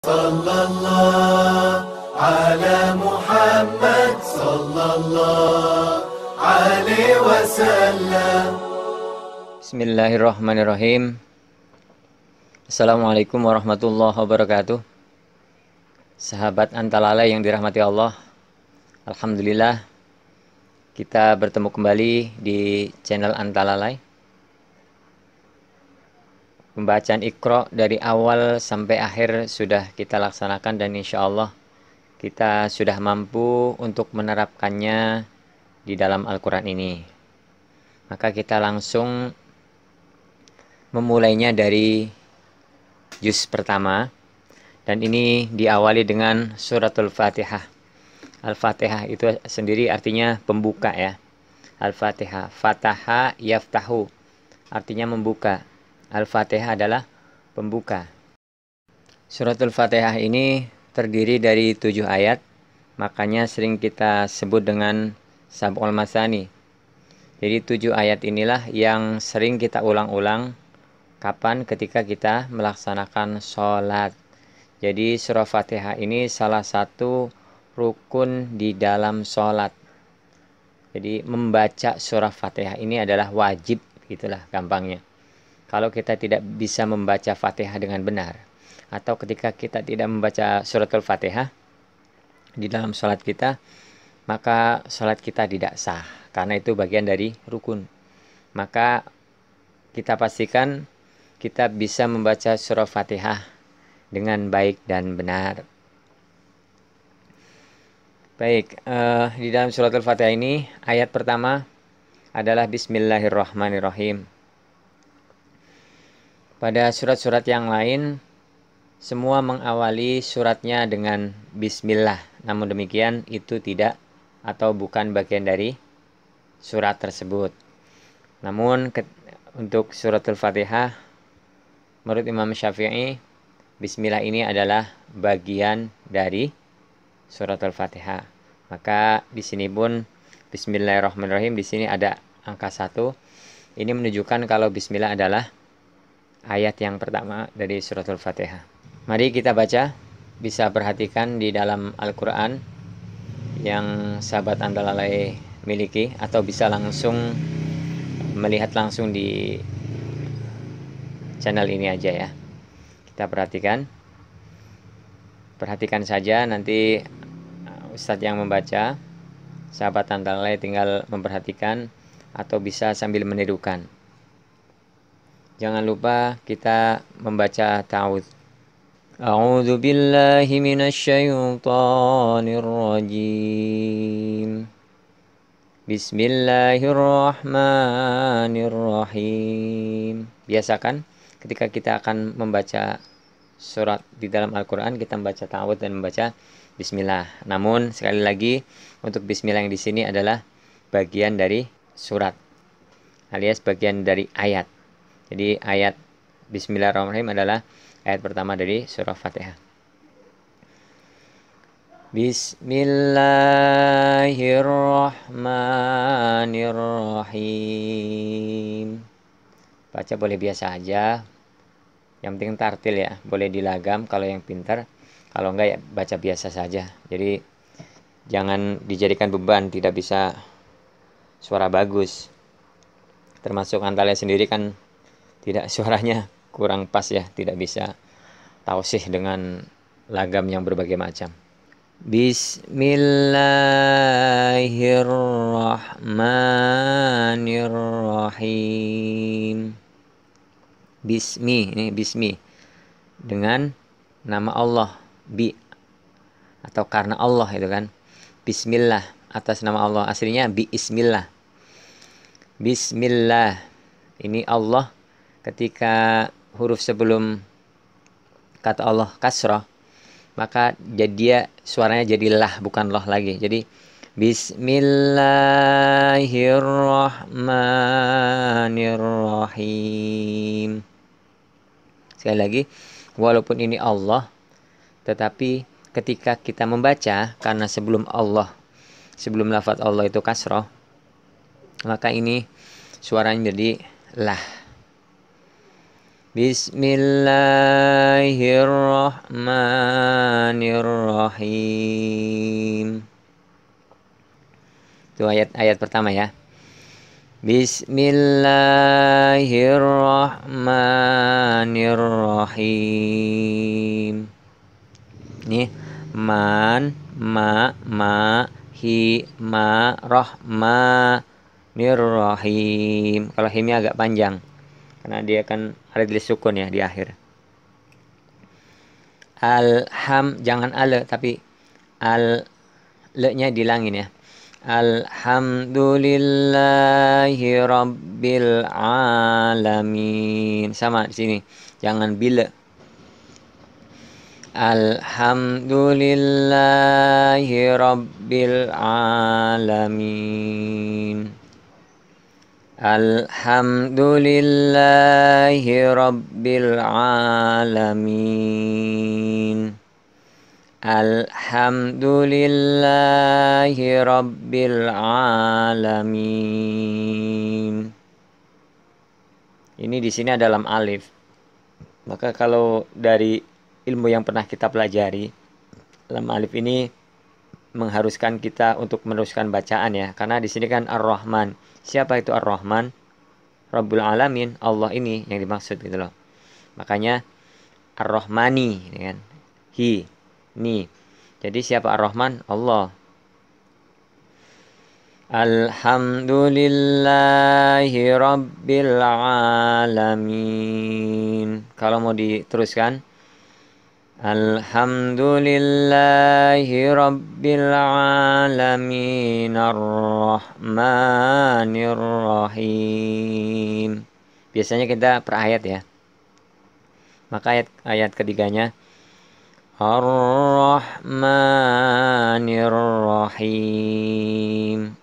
Sallallahu ala Muhammad sallallahu alaihi wasallam. Bismillahirrahmanirrahim. Assalamualaikum warahmatullahi wabarakatuh. Sahabat Antalalay yang dirahmati Allah, alhamdulillah kita bertemu kembali di channel Antalalay. Pembacaan Iqra dari awal sampai akhir sudah kita laksanakan dan insya Allah kita sudah mampu untuk menerapkannya di dalam Al-Quran ini. Maka kita langsung memulainya dari juz pertama, dan ini diawali dengan suratul Fatihah. Al-Fatihah itu sendiri artinya pembuka ya. Al-Fatihah, Fataha yaftahu, artinya membuka. Al-Fatihah adalah pembuka. Suratul Fatihah ini terdiri dari 7 ayat, makanya sering kita sebut dengan Sab'ul Masani. Jadi 7 ayat inilah yang sering kita ulang-ulang kapan ketika kita melaksanakan sholat. Jadi surah Fatihah ini salah satu rukun di dalam sholat. Jadi membaca surah Fatihah ini adalah wajib, gitulah gampangnya. Kalau kita tidak bisa membaca Fatihah dengan benar, atau ketika kita tidak membaca suratul Fatihah di dalam sholat kita, maka sholat kita tidak sah, karena itu bagian dari rukun. Maka kita pastikan kita bisa membaca surah Fatihah dengan baik dan benar. Baik, di dalam suratul Fatihah ini ayat pertama adalah Bismillahirrahmanirrahim. Pada surat-surat yang lain semua mengawali suratnya dengan Bismillah. Namun demikian itu tidak atau bukan bagian dari surat tersebut. Namun untuk suratul Fatihah menurut Imam Syafi'i, Bismillah ini adalah bagian dari suratul Fatihah. Maka di sini pun Bismillahirrahmanirrahim, di sini ada angka 1. Ini menunjukkan kalau Bismillah adalah ayat yang pertama dari suratul Fatihah. Mari kita baca, bisa perhatikan di dalam Al-Quran yang sahabat Antalalay miliki, atau bisa langsung melihat langsung di channel ini aja ya. Kita perhatikan saja, nanti Ustadz yang membaca, sahabat Antalalay tinggal memperhatikan atau bisa sambil menirukan. Jangan lupa kita membaca ta'awudz. A'udzu billahi minasyaitonir rajim. Bismillahirrahmanirrahim. Biasakan ketika kita akan membaca surat di dalam Al-Quran, kita membaca ta'awudz dan membaca Bismillah. Namun sekali lagi, untuk Bismillah yang di sini adalah bagian dari surat, alias bagian dari ayat. Jadi ayat Bismillahirrahmanirrahim adalah ayat pertama dari surah Fatihah. Bismillahirrahmanirrahim. Baca boleh biasa aja, yang penting tartil ya. Boleh dilagam kalau yang pintar, kalau enggak ya baca biasa saja. Jadi jangan dijadikan beban, tidak bisa suara bagus. Termasuk Antalalay sendiri kan tidak, suaranya kurang pas ya, tidak bisa tausih dengan lagam yang berbagai macam. Bismillahirrahmanirrahim. Ini bismi dengan nama Allah, bi atau karena Allah itu kan. Bismillah atas nama Allah, aslinya biismillah. Bismillah, ini Allah. Ketika huruf sebelum kata Allah kasrah, maka dia suaranya jadi lah, bukan loh lagi. Jadi Bismillahirrahmanirrahim. Sekali lagi, walaupun ini Allah, tetapi ketika kita membaca, karena sebelum lafaz Allah itu kasrah, maka ini suaranya jadi lah. Bismillahirrahmanirrahim. Itu ayat pertama ya. Bismillahirrahmanirrahim. Ini man, ma, hi, ma, rahmanirrahim. Kalau himnya agak panjang karena dia kan ada di sukun ya di akhir. Jangan ale tapi le-nya dilangin ya. Alhamdulillahi rabbil alamin. Sama di sini. Jangan bila. Alhamdulillahi rabbil alamin. Alhamdulillahi rabbil alamin. Alhamdulillahi rabbil alamin. Ini di sini ada lam alif. Maka kalau dari ilmu yang pernah kita pelajari, lam alif ini mengharuskan kita untuk meneruskan bacaan ya. Karena di sini kan Ar-Rahman. Siapa itu Ar-Rahman? Rabbul Alamin, Allah ini yang dimaksud gitu loh. Makanya Ar-Rahmani ya kan. Ni. Jadi siapa Ar-Rahman? Allah. Alhamdulillahi rabbil alamin. Kalau mau diteruskan, alhamdulillahi rabbil alamin arrahmanir rahim. Biasanya kita per ayat ya. Maka ayat ketiganya Ar-Rahmanir Rahim.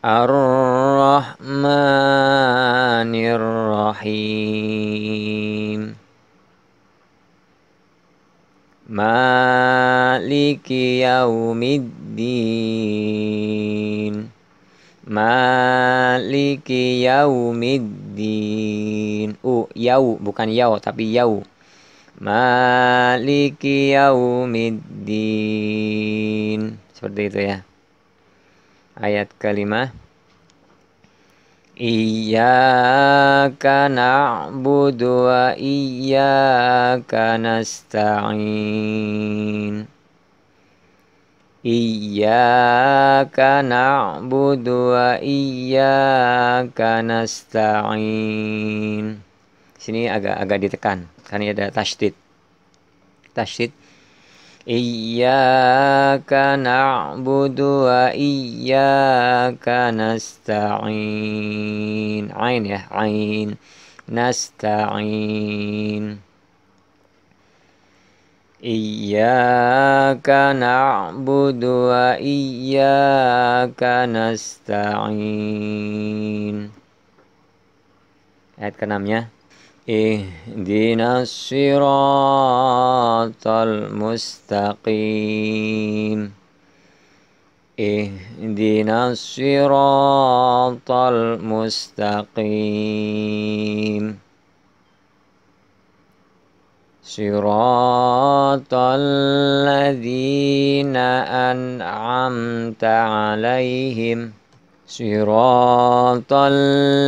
Ar-Rahmanir Rahim. Maliki yaumiddin. Maliki yaumiddin. Yau bukan yau tapi yau. Maliki yaumiddin. Seperti itu ya. Ayat kelima. Iyyaka na'budu wa iyyaka nasta'in. Iyyaka na'budu wa iyyaka nasta'in. Sini agak ditekan karena ada tasydid. Iyyaka na'budu wa iyyaka nasta'in. Ain ya, ain. Nasta'in. Iyyaka na'budu wa iyyaka nasta'in. Ayat ke-6-nya. Ihdinas siratal mustaqim. Ihdinas siratal mustaqim. Siratal ladzina an'amta 'alaihim. Siratal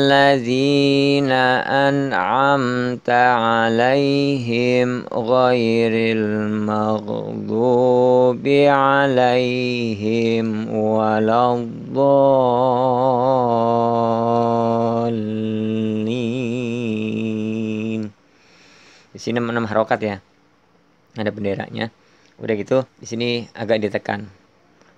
ladzina an'amta 'alaihim ghairil maghdubi 'alaihim waladdallin. Di sini 6 harokat ya. Ada benderanya. Udah gitu, di sini agak ditekan.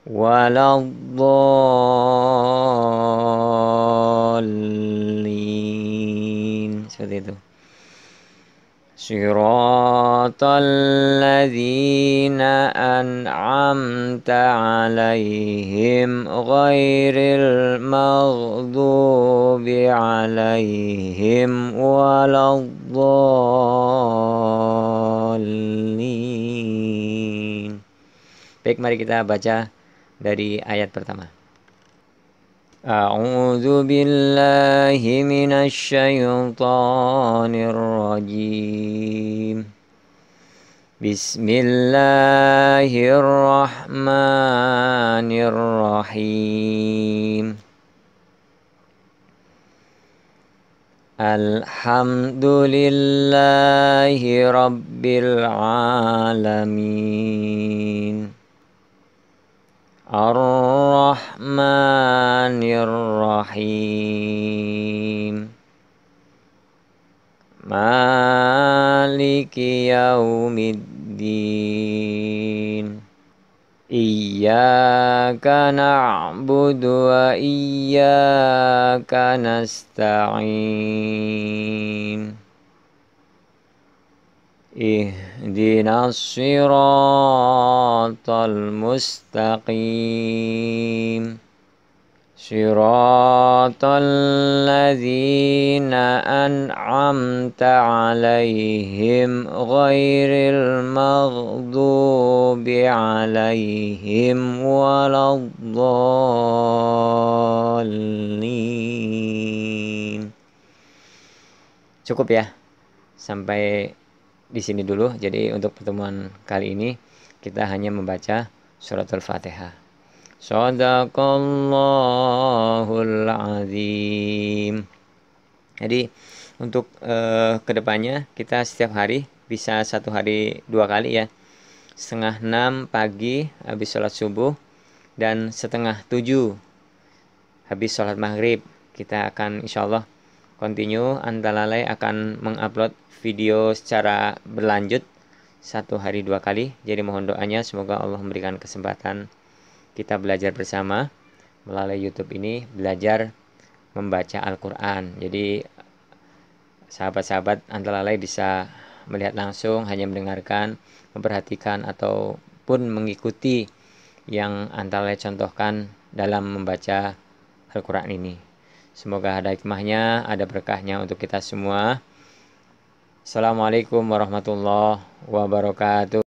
Waladdallin. Seperti itu. Siratal ladzina an'amta 'alaihim ghairil maghdubi 'alaihim waladdallin. Baik, mari kita baca dari ayat pertama. أعوذ بالله من الشيطان الرجيم. بسم الله الرحمن الرحيم. الحمد لله رب العالمين. الرحمن الرحيم. مالك يوم الدين. إياك نعبد وإياك نستعين. اهدنا الصراط المستقيم. صراط الذين أنعمت عليهم غير المغضوب عليهم ولا الضالين. Cukup ya, sampai di sini dulu. Jadi untuk pertemuan kali ini kita hanya membaca suratul Fatihah. Shadaqallahul azim. Jadi untuk kedepannya kita setiap hari bisa 1 hari 2 kali ya. 5:30 pagi habis sholat subuh dan 6:30 habis sholat maghrib. Kita akan insyaallah continue, Antalalay akan mengupload video secara berlanjut 1 hari 2 kali. Jadi mohon doanya semoga Allah memberikan kesempatan kita belajar bersama melalui YouTube ini, belajar membaca Al-Quran. Jadi sahabat-sahabat Antalalay bisa melihat langsung, hanya mendengarkan, memperhatikan ataupun mengikuti yang Antalalay contohkan dalam membaca Al-Quran ini. Semoga ada hikmahnya, ada berkahnya untuk kita semua. Assalamualaikum warahmatullahi wabarakatuh.